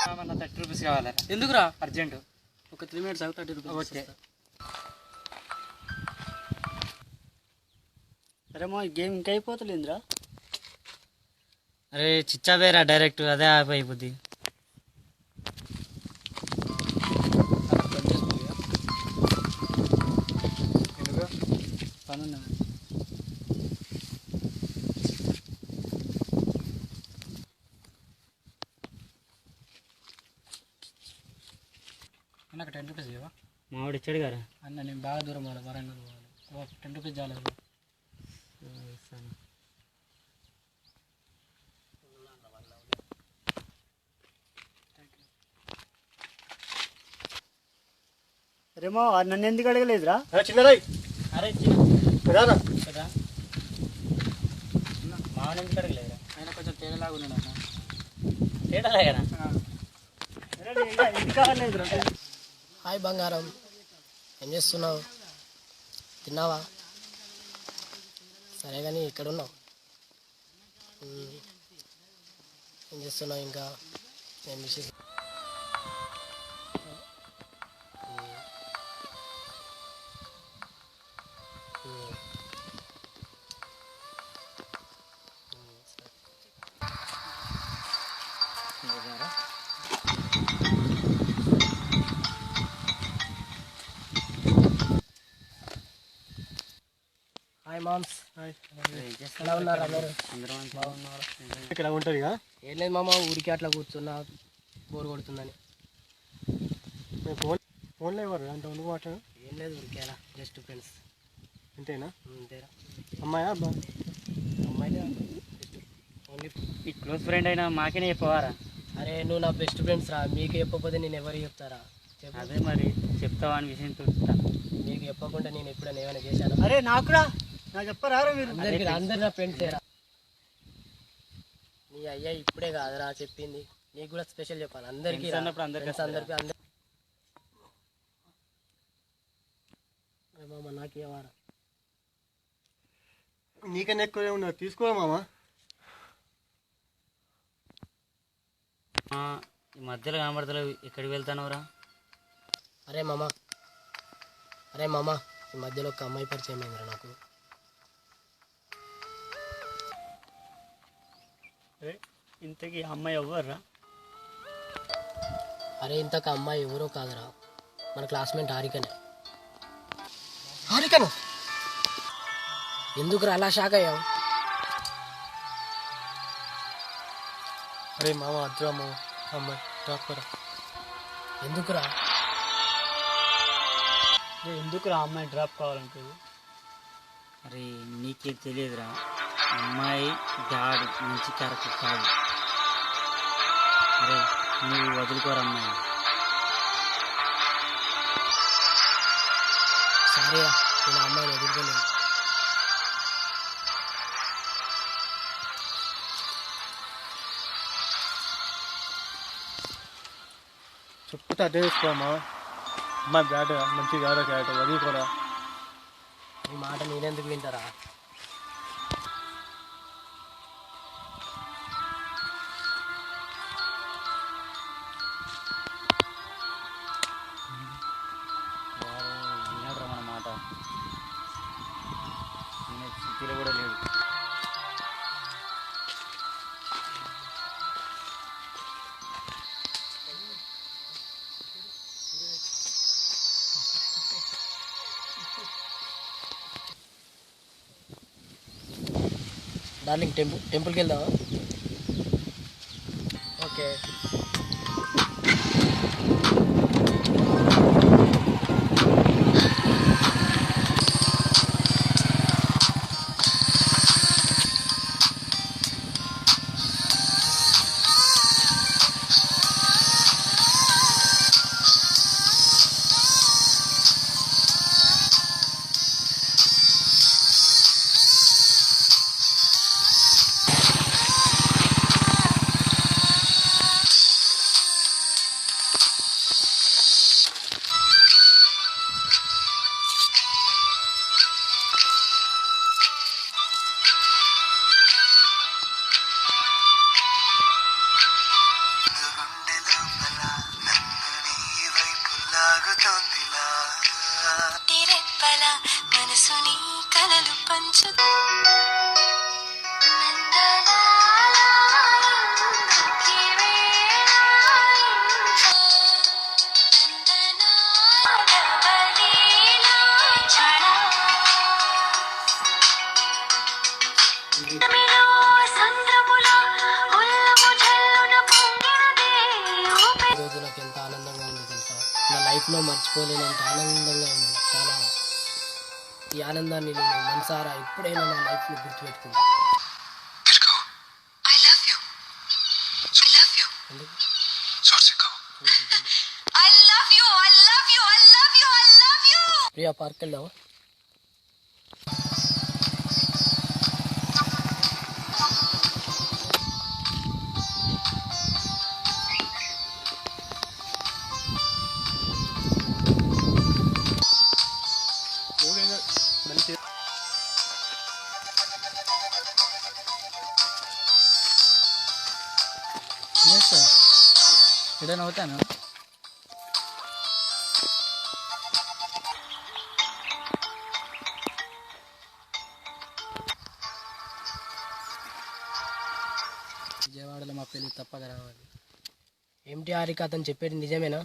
₹30 కావాలి. ఎందుకురా? అర్జెంటు. ఒక 3 minutes ఆగు, ₹30. ఓకే. సరే మా గేమ్ ఇంకా అయిపోతలేదురా. అరే చిచ్చావేరా డైరెక్ట్ అదే అయిపోద్ది. పనున్నా నాకు ₹10 ఇవ్వవా? మావాడు ఇచ్చాడు కదా అన్న. నేను బాగా దూరం పోవాలి, వరంగల్ పోవాలి. ₹10 చాలు. రేమో నన్ను ఎందుకు అడగలేదురా? చిన్నరాయ్. అరే చిన్న మావాడు ఎందుకు అడగలేదురా? ఆయన కొంచెం తేడాలాగా ఉన్నాడు అన్న. తేడాలేరా? హాయ్ బంగారం, ఏం చేస్తున్నావు? తిన్నావా? సరే కానీ ఇక్కడ ఉన్నావు, ఏం చేస్తున్నావు? ఇంకా ఏం విషయం? హాయ్ మామ్స్, ఎలా ఉన్నారు అందరూ? ఇక్కడ ఉంటుంది కదా. ఏం లేదు మామ, ఊరికి అట్లా కూర్చున్నా, బోర్ కొడుతుందని. ఫోన్లో ఎవరు అంత ముందుకు మాట్లాడు? ఏం లేదు, ఊరికి అలా జస్ట్ ఫ్రెండ్స్. అంతేనా? అంతేరా. అమ్మాయా అబ్బా? అమ్మాయిలే, ఓన్లీ. ఈ క్లోజ్ ఫ్రెండ్ అయినా మాకేనే చెప్పవారా? అరే నువ్వు నా బెస్ట్ ఫ్రెండ్స్ రా, మీకు చెప్పకపోతే నేను ఎవరికి చెప్తారా? అదే మరి చెప్తావా అని విషయం చూస్తా. మీకు చెప్పకుండా నేను ఎప్పుడైనా ఏమైనా చేశాను? అరే నాకు చెప్పరా మీరు? అందరు నా ఫ్రెండ్సేరా. నీ అయ్యా ఇప్పుడే కాదురా చెప్పింది, నీకు కూడా స్పెషల్ చెప్పాలి. అందరికీ అందరికీ మామ నాకు ఇవ్వరా? నీకన్నా ఎక్కువ ఉన్నా తీసుకో మామ. ఈ మధ్యలో కనబడతలేవు, ఎక్కడికి వెళ్తానవరా? అరే మామ, ఈ మధ్యలో ఒక అమ్మాయి పరిచయం అయిందిరా నాకు. ఇంతకీ అమ్మాయి ఎవ్వర్రా? అరే ఇంతకు అమ్మాయి ఎవరో కాదురా, మన క్లాస్మేట్ హారికనే. ఎందుకురా అలా షాక్ అయ్యావు? అరే మామ అద్దురా మామ, అమ్మాయి డాక్టర్. ఎందుకురా? ఎందుకురా అమ్మాయి డ్రాప్ కావాలంటుంది? అరే నీకేం తెలియదురా, అమ్మాయి గాడు మంచి క్యారెక్టర్ కాదు. అరే నువ్వు వదులుకోరా అమ్మాయి. సరేరా, నేను అమ్మాయిని ఎదుర్కోలేను. చెప్తే అదే తీసుకోమా. అమ్మాయి బ్యాట్ మంచి కాదా క్యారెక్టర్, వదులుకోరా. ఈ మాట నేనెందుకు వింటారా? వినడురా మన మాట. నేను సిటీలో కూడా లేదు. డార్లింగ్ టెంపుల్కి వెళ్దామా? ఓకే. మనసుని కలలు పంచు ఈరోజు నాకు ఎంత ఆనందంగా ఉంది తెలుసా, నా లైఫ్లో మర్చిపోలేనంత ఆనందంగా ఉంది చాలా. ఈ ఆనందాన్ని నేను మనసారా ఎప్పుడైనా నా లైఫ్లో గుర్తుపెట్టుకుంటాను. I love you. I love you. ఎందుకు? I love you. I love you. I love you. I love you. Priya park వెళ్దామా? ఇక్కడ నవ్వుతాను. విజయవాడలో మా పెళ్ళి తప్పక రావాలి. ఏమిటి హారిక, అతను చెప్పేది నిజమేనా?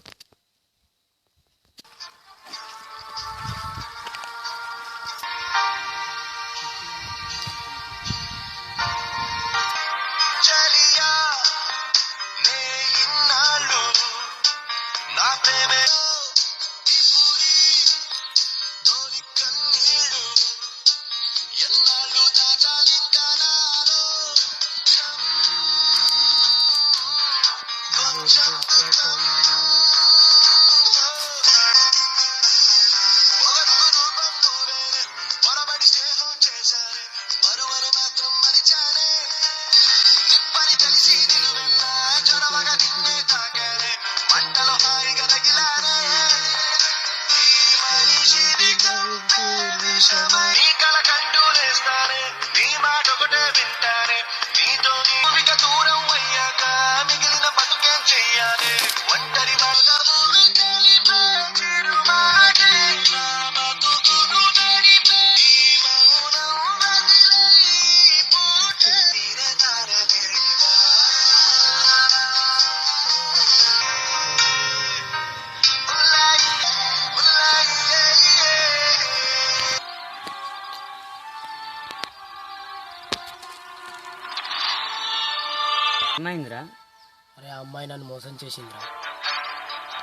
ఏమైందిరా? అరే ఆ అమ్మాయి నన్ను మోసం చేసిందిరా.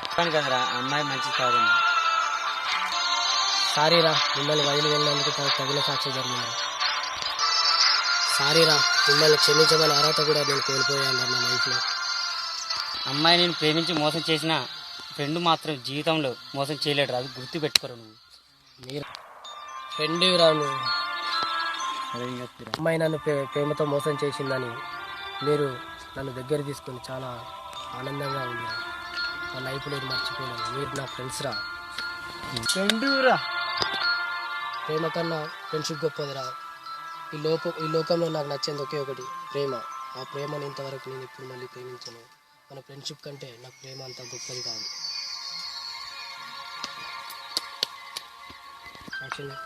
చెప్పాను కదరా అమ్మాయి మంచిది కాదు. సారీరా, మిమ్మల్ని వదిలి వెళ్ళినందుకు తగిన సాక్షి జరిగింది. సారీరా, మిమ్మల్ని క్షమించమని అర్హత కూడా నేను కోల్పోయాను నా లైఫ్లో. అమ్మాయి నేను ప్రేమించి మోసం చేసిన ఫ్రెండ్ మాత్రం జీవితంలో మోసం చేయలేడు. అది గుర్తు పెట్టుకోరు నువ్వు. మీరు ఫ్రెండ్ రాను అమ్మాయి నన్ను ప్రేమతో మోసం చేసిందని మీరు నన్ను దగ్గర తీసుకొని చాలా ఆనందంగా ఉంది. నా లైఫ్లో ఇది మర్చిపోయాను. మీరు నా ఫ్రెండ్స్ రా. ప్రేమ కన్నా ఫ్రెండ్షిప్ గొప్పదిరా. ఈ లోకంలో నాకు నచ్చేది ఒకే ఒకటి, ప్రేమ. ఆ ప్రేమను ఇంతవరకు నేను ఎప్పుడు మళ్ళీ ప్రేమించను. మన ఫ్రెండ్షిప్ కంటే నాకు ప్రేమ అంత గొప్పది కాదు. యాక్చువల్లీ